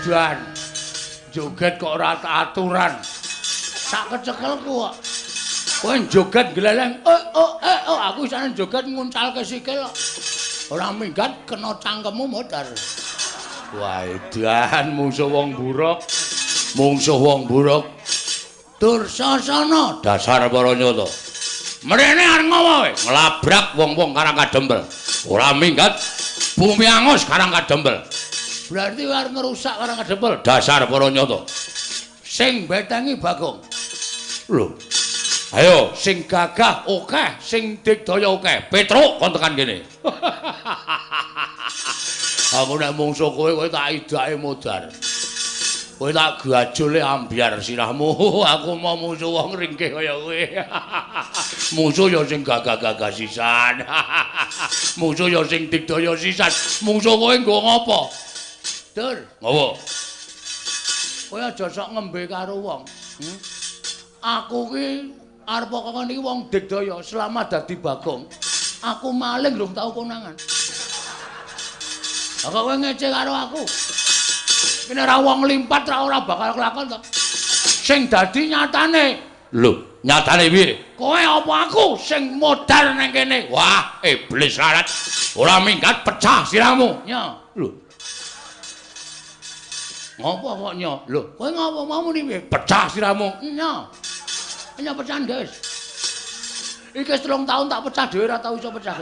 edan. Joget kok ora aturan. Sak kecekelku kok. Kowe joget gleleng. Aku isane joget nguncalke sikil kok. Ora minggat kena cangkemmu modar. Wah, edan mungsuh wong buruk. Mungsuh wong buruk. Dursasana dasar para nyata. Mrene arep ngopo kowe? Nglabrak wong-wong Karang Kadempel. Ora minggat bumi angus Karang Kadempel. Berarti arep ngerusak Karang Kadempel. Dasar para nyata. Sing betengi Bagong. Lho. Ayo sing gagah akeh, sing digdaya akeh. Petruk kon tekan kene. Aku nek mungsuh kowe tak idake modar. Kowe tak gajole ambyar sirahmu. Aku mau musuh wong ringkih kaya kowe. Musuh ya sing gagah-gagah sisan. Musuh ya sing digdaya sisan. Musuh kowe nggo ngopo? Dur, ngopo? Kowe aja sok ngembe karo wong. Aku ki arep kok niki wong digdaya selama dadi Bagong. Aku maling belum tau konangan. Kok kowe ngece karo aku? Kene ora wong limpat ora bakal kelakon to. Sing dadi nyatane. Lho, nyatane piye? Kowe apa aku sing modal nang kene? Wah, iblis larat. Ora minggat pecah sirahmu. Nya, lho. Ngopo kok nya? Lho, kowe ngopo mau muni piye? Pecah sirahmu. Nya. Nya pecahan, guys. Iki 3 tahun tak pecah dhewe ora tau iso pecah.